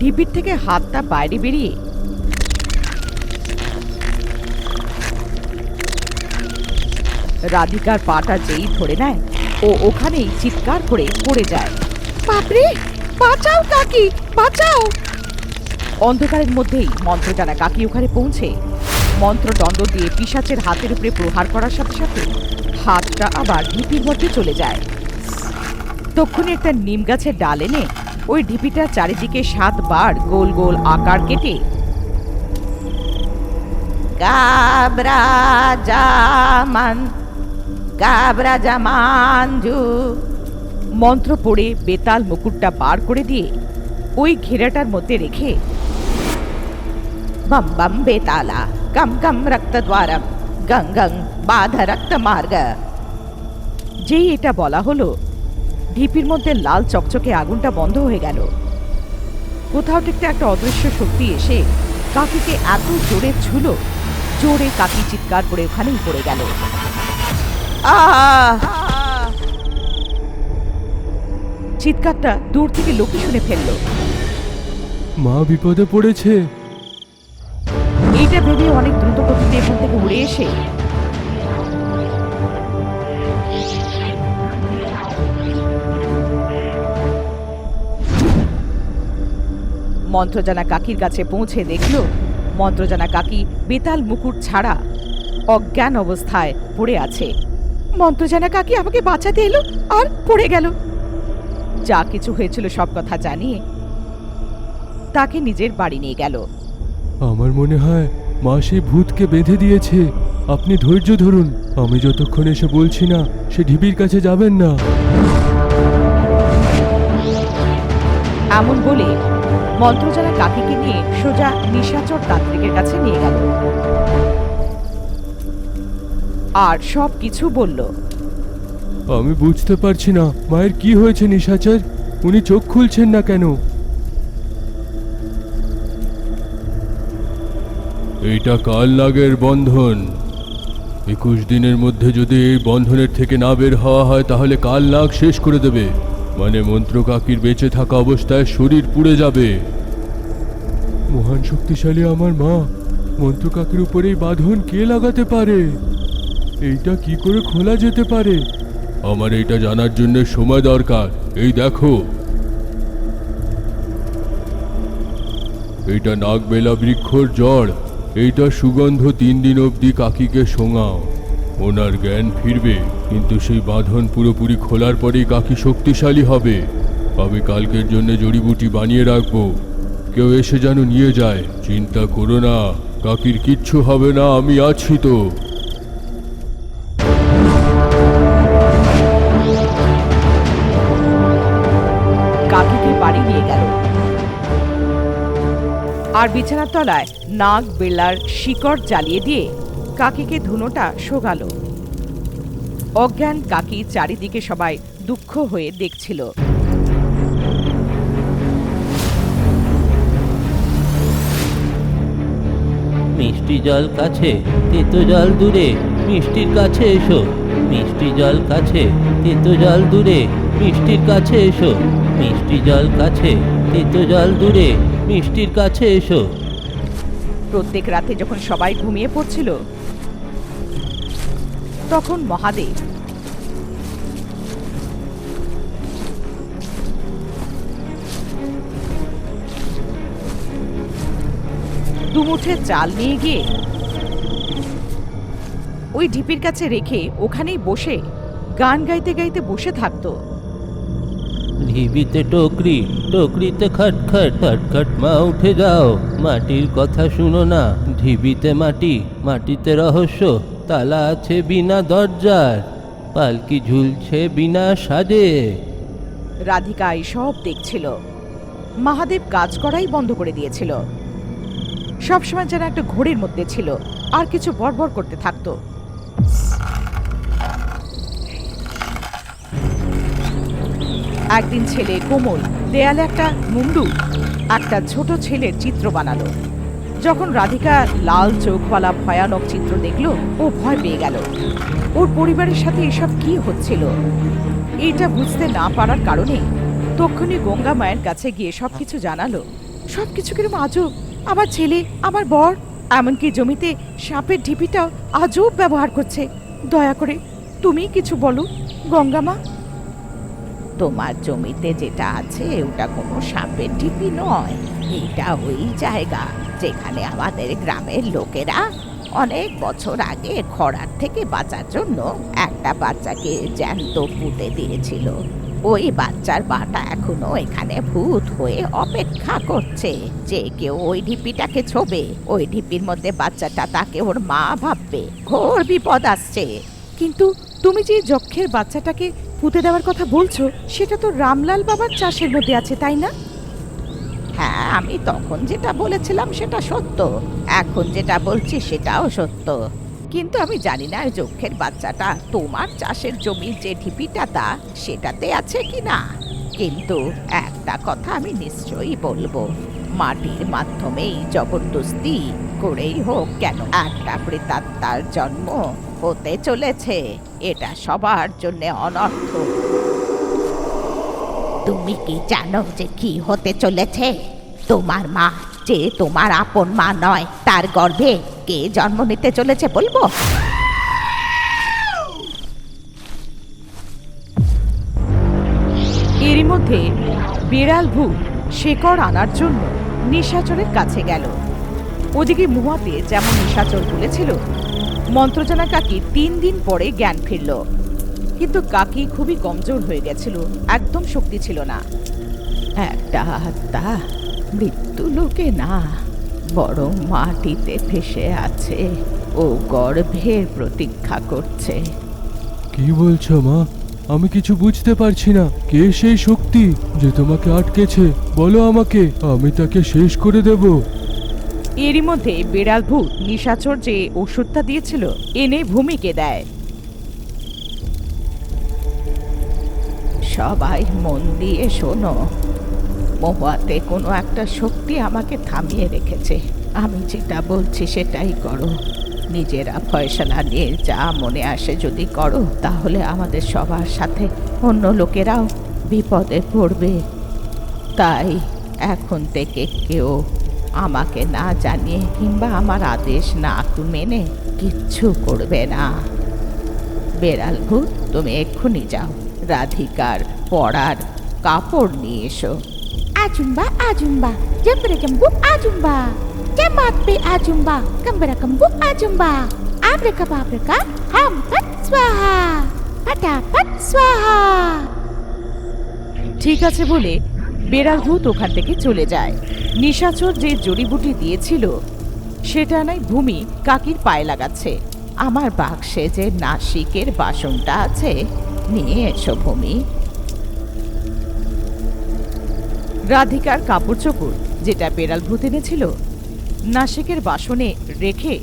ঢিপির থেকে হাতটা বাইরে বেরিয়ে রাধিকার পাটা যেই ধরে নেয় ও ওখানেই চিৎকার করে পড়ে যায়। বাপরে, বাঁচাও কাকি, বাঁচাও! অন্ধকারের মধ্যেই মন্ত্র জানা কাকি ওখানে পৌঁছে মন্ত্রদণ্ড দিয়ে পিশাচের হাতের উপরে প্রহার করার সাথে সাথে হাতটা আবার ঢিপির মধ্যে চলে যায়। তক্ষুনি একটা নিম গাছের ডাল এনে ওই ঢিপিটার চারিদিকে 7 বার গোল গোল আকার কেটে গাবরাজামাঞ্জু মন্ত্র পড়ে বেতাল মুকুটটা বার করে দিয়ে ওই ঘেরাটার মধ্যে রেখে বম বম বেতালা গম গম রক্তদ্বারম গং গং বাধ রক্ত মার্গ। যেই এটা বলা হলো, ঢিপির মধ্যে লাল চকচকে আগুনটা বন্ধ হয়ে গেল। কোথাও থেকে একটা অদৃশ্য শক্তি এসে কাকিকে এত জোরে ছুলো, জোরে কাকি চিৎকার করে ওখানেই পড়ে গেল। চিৎকারটা দূর থেকে লোকে শুনে ফেলল। মা বিপদে পড়েছে। এইটা ভেবে অনেক দ্রুত গতিতে এখান থেকে উড়ে এসে মন্ত্রজানা কাকির কাছে পৌঁছে দেখল মন্ত্রজানা কাকি বেতাল মুকুট ছাড়া অজ্ঞান অবস্থায় পড়ে আছে। মন্ত্রজানা কাকি আমাকে বাঁচাতে এলো আর পড়ে গেল। যা কিছু হয়েছিল সব কথা জানিয়ে তাকে নিজের বাড়ি নিয়ে গেল। আমার মনে হয় মা সেই ভূতকে বেঁধে দিয়েছে। আপনি ধৈর্য ধরুন, আমি যতক্ষণ এসে বলছি না সে ঢিপির কাছে যাবেন না। এমন বলে মন্ত্রজানা কাকিকে নিয়ে সোজা নিশাচর তান্ত্রিকের কাছে নিয়ে গেল আর সব কিছু বলল। আমি বুঝতে পারছি না মায়ের কি হয়েছে নিশাচর, উনি চোখ খুলছেন না কেন? এইটা কাল নাগের বন্ধন। 21 দিনের মধ্যে যদি এই বন্ধনের থেকে না বের হওয়া হয় তাহলে কাল নাগ শেষ করে দেবে, মানে মন্ত্র কাকির বেঁচে থাকা অবস্থায় শরীর পুড়ে যাবে। মহান শক্তিশালী আমার মা, মন্ত্র কাকির উপরে এই বাঁধন কে লাগাতে পারে? এইটা কি করে খোলা যেতে পারে? আমার এইটা জানার জন্য সময় দরকার। এই দেখো, এইটা নাগবেলা বৃক্ষর জড়। এইটা সুগন্ধ 3 দিন অবধি কাকিকে শোঙাও, ওনার জ্ঞান ফিরবে। কিন্তু সেই বাঁধন পুরোপুরি খোলার পরেই কাকি শক্তিশালী হবে। আমি কালকের জন্য জড়িবুটি বানিয়ে রাখবো, কেউ এসে যেন নিয়ে যায়। চিন্তা করো না, কাকির কিচ্ছু হবে না, আমি আছি তো। কাকিকে বাড়ি নিয়ে গেল আর বিছানার তলায় নাগ বেলার শিকড় জ্বালিয়ে দিয়ে কাকিকে ধুনোটা শোগালো। অজ্ঞান কাকি চারিদিকে সবাই দুঃখ হয়ে দেখছিল। মিষ্টি জল কাছে, তেতো জল দূরে, মিষ্টির কাছে এসো। মিষ্টি জল কাছে, তেতো জল দূরে, মিষ্টির কাছে এসো। মিষ্টি জল কাছে, তেতো জল দূরে, মিষ্টির কাছে এসো। প্রত্যেক রাতে যখন সবাই ঘুমিয়ে পড়ছিল তখন মহাদেব দুমুঠে চাল নিয়ে গিয়ে ওই ঢিপির কাছে রেখে ওখানেই বসে গান গাইতে গাইতে বসে থাকতো। ঢিবিতে টকরি, টকরিতে খটখট, খটখট মা উঠে যাও, মাটির কথা শুনো না। ঢিবিতে মাটি, মাটিতে রহস্য, তালা আছে বিনা দরজার, পালকি ঝুলছে বিনা সাজে। রাধিকা সব দেখছিল। মহাদেব কাজ করাই বন্ধ করে দিয়েছিল। সবসময় যেন একটা ঘোরের মধ্যে ছিল আর কিছু বড়বড় করতে থাকতো। একদিন ছেলে কোমল দেয়ালে একটা মুন্ডু একটা ছোট ছেলের চিত্র বানালো। যখন রাধিকা লাল চোখওয়ালা ভয়ানক চিত্র দেখলো ও ভয় পেয়ে গেল। ওর পরিবারের সাথে এসব কি হচ্ছিল এটা বুঝতে না পারার কারণে তক্ষুনি গঙ্গা মায়ের কাছে গিয়ে সবকিছু জানালো। সবকিছু কিরম আজব। আমার ছেলে, আমার বর, এমনকি জমিতে সাপের ঢিপিটাও আজব ব্যবহার করছে। দয়া করে তুমি কিছু বলো গঙ্গামা। তোমার জমিতে যেটা আছে ওটা কোনো সাপের ঢিপি নয়। এটা ওই জায়গা যেখানে আমাদের গ্রামের লোকেরা অনেক বছর আগে খরার থেকে বাঁচার জন্য একটা বাচ্চাকে জ্যান্ত পুঁতে দিয়েছিল। ওই বাচ্চার বাটা এখনো এখানে ভূত হয়ে অপেক্ষা করছে যে কেউ ওই ঢিপিটাকে ছোবে। ওই ঢিপির মধ্যে বাচ্চাটা তাকে ওর মা ভাববে। ঘোর বিপদ আসছে। কিন্তু তুমি যে যক্ষের বাচ্চাটাকে পুঁতে দেওয়ার কথা বলছো, সেটা তো রামলাল বাবার চাষের মধ্যে আছে, তাই না? হ্যাঁ, আমি তখন যেটা বলেছিলাম সেটা সত্য, এখন যেটা বলছি সেটাও সত্য। কিন্তু আমি জানি না যক্ষের বাচ্চাটা তোমার চাষের জমির যে ঢিপিটা সেটাতে আছে কিনা। কিন্তু একটা কথা আমি নিশ্চয়ই বলবো, মাটির মাধ্যমেই জবরদস্তি করেই হোক কেন একটা প্রেতাত্মার জন্ম হতে চলেছে। এটা সবার জন্য অনর্থ। তুমি কি জানো যে কি হতে চলেছে? তোমার মা, যে তোমার আপন মা নয়, তার গর্ভে কে জন্ম নিতে চলেছে বলবো? এরই মধ্যে বিড়াল ভূত শেকড় আনার জন্য নিশাচরের কাছে গেল। ওদিকে মুহাতে যেমন নিশাচর বলেছিল, মন্ত্রজানা কাকি 3 দিন পরে জ্ঞান ফিরল। কিন্তু কাকি খুবই কমজোর হয়ে গেছিল, একদম শক্তি ছিল না। একটা আত্মা মৃত্যু লোকে না, বরং মাটিতে ফেসে আছে। ও গর্ভের প্রতীক্ষা করছে। কি বলছো মা? আমি কিছু বুঝতে পারছি না। কে সেই শক্তি যে তোমাকে আটকেছে? বলো আমাকে, আমি তাকে শেষ করে দেব। এরই মধ্যে বিড়াল ভূত নিশাচর যে ওষুধটা দিয়েছিল এনে ভূমিকে দেয়। সবাই মন দিয়ে শোনো, মহুয়াতে কোনো একটা শক্তি আমাকে থামিয়ে রেখেছে। আমি যেটা বলছি সেটাই করো। নিজেরা ফয়সালা নিয়ে যা মনে আসে যদি করো, তাহলে আমাদের সবার সাথে অন্য লোকেরাও বিপদে পড়বে। তাই এখন থেকে কেউ আমাকে না জানিয়ে কিংবা আমার আদেশ না মেনে কিচ্ছু করবে না। বেড়াল ভূত, তুমি এক্ষুনি যাও, রাধিকার পড়ার কাপড় নিয়ে এসো। Ajumba, ajumba, jambere jambu ajumba, jamat pe ajumba, kambara kambu ajumba, abraka, ham pat swaha, pata pat swaha. ঠিক আছে বলে বেড়াল ভূত ওখান থেকে চলে যায়। নিশাচর যে জড়িবুটি দিয়েছিল সেটা নাই ভূমি কাকির পায়ে লাগাচ্ছে। আমার বাক্সে যে নাসিকের বাসনটা আছে, নিয়ে এসো ভূমি। রাধিকার কাপড় চোপড় যেটা বেড়াল ভূত এনেছিল নাসিকের বাসনে রেখে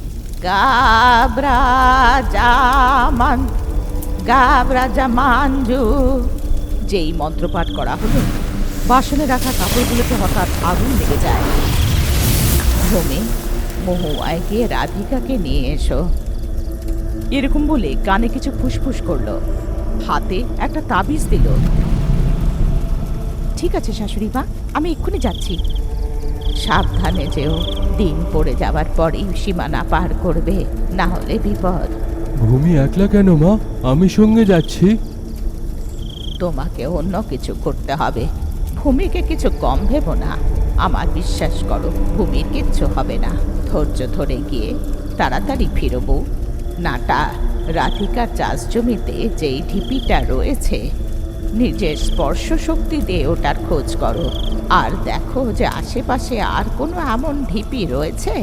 গাবরা জামানজু যেই মন্ত্রপাঠ করা হলো, বাসনে রাখা কাপড়গুলোতে হঠাৎ আগুন লেগে যায়। ভূমি, মহুয়ায় গিয়ে রাধিকাকে নিয়ে এসো। এরকম বলে কানে কিছু ফুসফুস করলো, হাতে একটা তাবিজ দিল। ঠিক আছে শাশুড়ি মা, আমি এক্ষুনি যাচ্ছি। সাবধানে যেও, দিন পড়ে যাবার পরেই সীমানা পার করবে, না হলে বিপদ। ভূমি একলা কেন মা? আমি সঙ্গে যাচ্ছি। তোমাকে অন্য কিছু করতে হবে। ভূমিকে কিছু কম ভেবো না, আমার বিশ্বাস করো, ভূমির কিচ্ছু হবে না। ধৈর্য ধরে গিয়ে তাড়াতাড়ি ফিরবো। নাটা রাধিকার চাষ জমিতে যেই ঢিপিটা রয়েছে, নিজের স্পর্শ শক্তি দিয়ে ওটার খোঁজ করো, আর দেখো যে আশেপাশে আর কোনো এমন ঢিপি রয়েছে।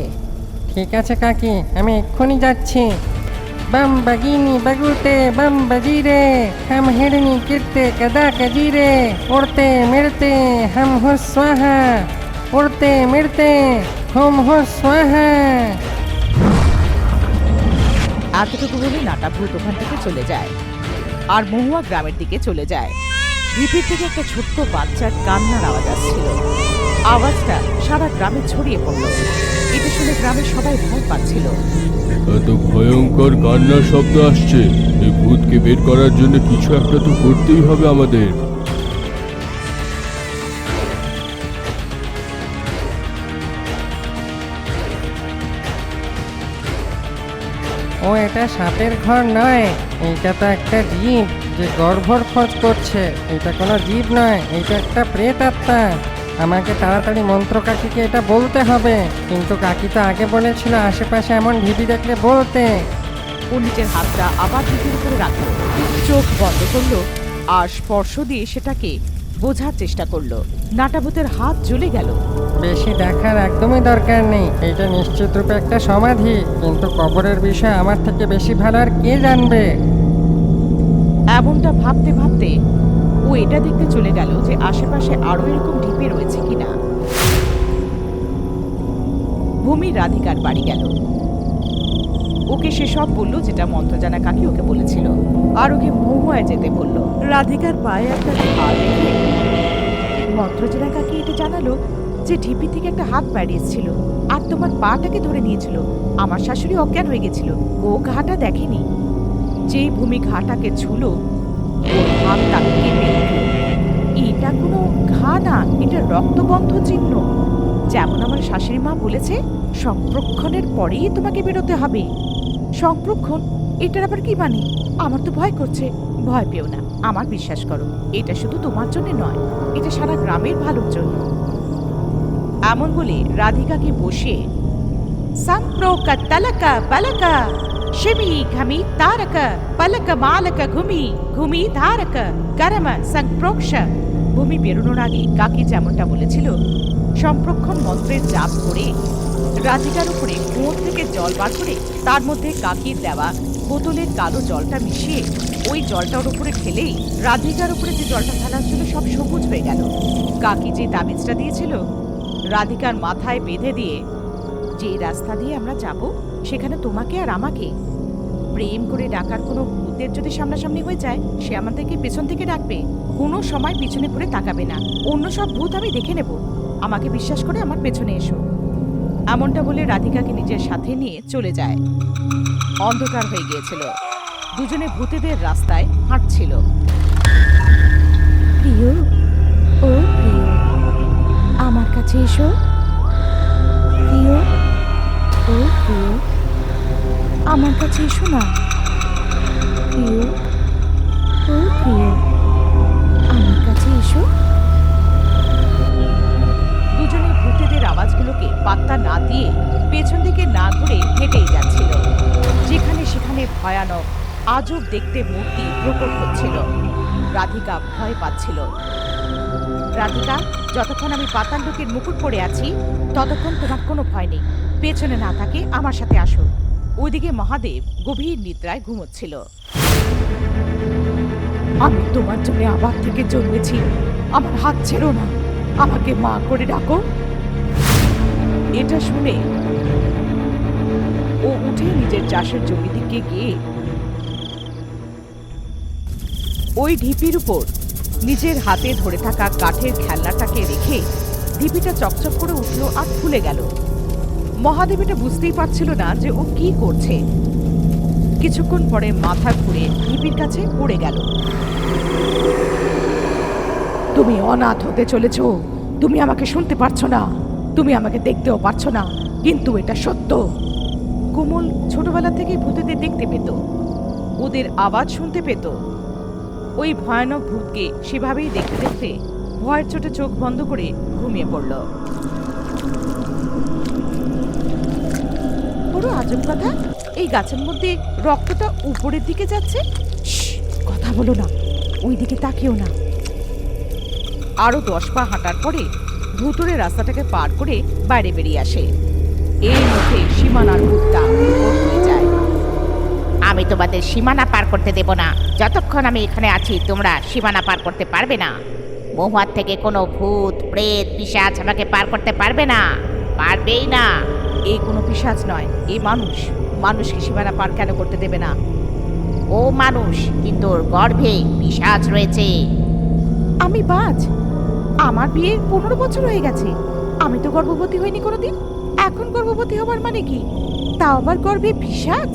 ঠিক আছে কাকি, আমি এক্ষুনি যাচ্ছি। बम बगीनी बगुते बम बजीरे, हम हिरनी गिरते कदा कजीरे, उड़ते मिड़ते हम हो स्वाहा, उड़ते मिड़ते हम हो स्वाहा। এতটুকু বলে নাটা ভূত ওখান থেকে চলে যায় আর মহুয়া গ্রামের দিকে চলে যায়। ঢিপির থেকে একটা ছোট্ট বাচ্চার কান্নার আওয়াজ আসছিল। আওয়াজটা সারা গ্রামে ছড়িয়ে পড়ল। এটা শুনে গ্রামের সবাই ভয় পাচ্ছিল। এত ভয়ঙ্কর কান্নার শব্দ আসছে, এই ভূতকে বের করার জন্য কিছু একটা তো করতেই হবে আমাদের। এটা সাপের ঘর নয়, এইটা তো একটা জীব যে গর্ভর খোঁজ করছে। এটা কোনো জীব নয়, এইটা একটা প্রেত আত্মা। আমাকে তাড়াতাড়ি মন্ত্র কাকিকে এটা বলতে হবে, কিন্তু কাকি তো আগে বলেছিল আশেপাশে এমন ঢিবি দেখলে বলতে। ও নিজের হাতটা আবার ঢিপির উপরে রাখলো, চোখ বন্ধ করলো আর স্পর্শ দিয়ে সেটাকে বোঝার চেষ্টা করলো। নাটাভূতের হাত জ্বলে গেল। বেশি দেখার একদমই দরকার নেই, এটা নিশ্চিত রূপে একটা সমাধি, কিন্তু কবরের বিষয়ে আমার থেকে বেশি ভালো আর কে জানবে। এমনটা ভাবতে ভাবতে ও এটা দেখতে চলে গেল যে আশেপাশে আরো এরকম ঢিপে রয়েছে কিনা। ভূমি রাধিকার বাড়ি গেল। ওকে সে সব বললো যেটা মন্ত্রজানা কাকি ওকে বলেছিল, আর ওকে মহুয়ায় যেতে বললো। রাধিকার পায়ে একটা হাত রেখে মন্ত্রজানা কাকি এটা জানালো যে ঢিপি থেকে একটা হাত বেরিয়েছিল আর তোমার পাটাকে ধরে নিয়েছিল। আমার শাশুড়ি অজ্ঞান হয়ে গেছিল, ও ঘাটা দেখেনি। যেই ভূমি ঘাটাকে ছুলো ওর হাতটা কেঁপে উঠল। এটা কোনো ঘা না, এটা রক্তবন্ধ চিহ্ন। যেমন আমার শাশুড়ি মা বলেছে, সংরক্ষণের পরেই তোমাকে বেরোতে হবে। সংরক্ষণ, এটার আবার কি মানে? আমার তো ভয় করছে। ভয় পেও না, আমার বিশ্বাস করো, এটা শুধু তোমার জন্য নয়, এটা সারা গ্রামের ভালোর জন্য। এমন বলে রাধিকাকে বসিয়ে সংপ্রোকা তালাকা পালাকা শিবি ঘমি তারকা পালকা মালকা ঘুমি ঘুমি ধারকা করম সংপ্রোক্ষ। ভূমি বেরোনোর আগে কাকি যেমনটা বলেছিল, সম্প্রক্ষণ মন্ত্রের জাপ করে রাধিকার উপরে কুঁয়ো থেকে জল বার করে তার মধ্যে কাকির দেওয়া বোতলের কালো জলটা মিশিয়ে ওই জলটার উপরে ঢেলেই রাধিকার উপরে যে জলটা ফেলার ছিল সব সবুজ হয়ে গেল। কাকি যে তাবিজটা দিয়েছিল রাধিকার মাথায় বেঁধে দিয়ে, যে রাস্তা দিয়ে আমরা যাব সেখানে তোমাকে আর আমাকে প্রেম করে ডাকার কোনো ভূতের যদি সামনাসামনি হয়ে যায়, সে আমাদেরকে পেছন থেকে ডাকবে, কোনো সময় পিছনে করে তাকাবে না। অন্য সব ভূত আমি দেখে নেব, আমাকে বিশ্বাস করে আমার পেছনে এসো। এমনটা বলে রাধিকাকে নিজের সাথে নিয়ে চলে যায়। অন্ধকার হয়ে গিয়েছিল, দুজনে ভূতেদের রাস্তায় হাঁটছিল। প্রিয়, ও প্রিয়, আমার কাছে এসো। প্রিয়, ও প্রিয়, আমার কাছে এসো না। প্রিয়, ও প্রিয়, আমার কাছে এসো। দুজনে ভূতেদের আওয়াজগুলোকে পাত্তা না দিয়ে পেছন দিকে না ঘুরে হেঁটেই যাচ্ছিল। যেখানে সেখানে ভয়ানক আজব দেখতে মূর্তি প্রকট হচ্ছিল। রাধিকা ভয় পাচ্ছিল। রাধিকা, যতক্ষণ আমি পাতাল লোকের মুকুট পরে আছি ততক্ষণ তোমার কোনো ভয় নেই। পেছনে না থাকে আমার সাথে আসো। ওইদিকে মহাদেব গভীর নিদ্রায় ঘুমোচ্ছিল। আমি তোমার জন্য আবার থেকে জন্মেছি, আমার হাত ছেড়ো না, আমাকে মা করে ডাকো। এটা শুনে ও উঠে নিজের চাষের জমি দিকে গিয়ে ওই ঢিপির উপর নিজের হাতে ধরে থাকা কাঠের খেলনাটাকে রেখে ঢিপিটা চকচক করে উঠল আর খুলে গেল। মহাদেব এটা বুঝতেই পারছিল না যে ও কি করছে। কিছুক্ষণ পরে মাথা ঘুরে ঢিপির কাছে পড়ে গেল। তুমি অনাথ হতে চলেছ, তুমি আমাকে শুনতে পারছো না, তুমি আমাকে দেখতেও পারছো না, কিন্তু এটা সত্য। কোমল ছোটবেলা থেকে ভূতেদের দেখতে পেত, ওদের আওয়াজ শুনতে পেত। ওই ভয়ানক ভূতকে সেভাবেই দেখতে দেখতে ভয়ের চোটে চোখ বন্ধ করে ঘুমিয়ে পড়ল। বড় আজব কথা, এই গাছের মধ্যে রক্তটা উপরের দিকে যাচ্ছে। কথা বলো না, ওই দিকে তাকিও না। আরো 10 পা হাঁটার পরে ভুতুড়ে রাস্তাটাকে পার করে বাইরে বেরিয়ে আসে। এর মধ্যে সীমানার ভূতটা উপর হয়ে যায়। আমি তোমাদের সীমানা পার করতে দেব না। যতক্ষণ আমি এখানে আছি তোমরা সীমানা পার করতে পারবে না। মহুয়ার থেকে কোনো ভূত প্রেত পিশাচ আমাকে পার করতে পারবে না, পারবেই না। এই কোনো পিশাচ নয়, এই মানুষ। মানুষকে সীমানা পার কেন করতে দেবে না? ও মানুষ, কিন্তু ওর গর্ভে পিশাচ রয়েছে। আমি বাজ, আমার বিয়ের 15 বছর হয়ে গেছে, আমি তো গর্ভবতী হইনি কোনোদিন। এখন গর্ভবতী হবার মানে কি? তাও আবার গর্ভে পিশাচ?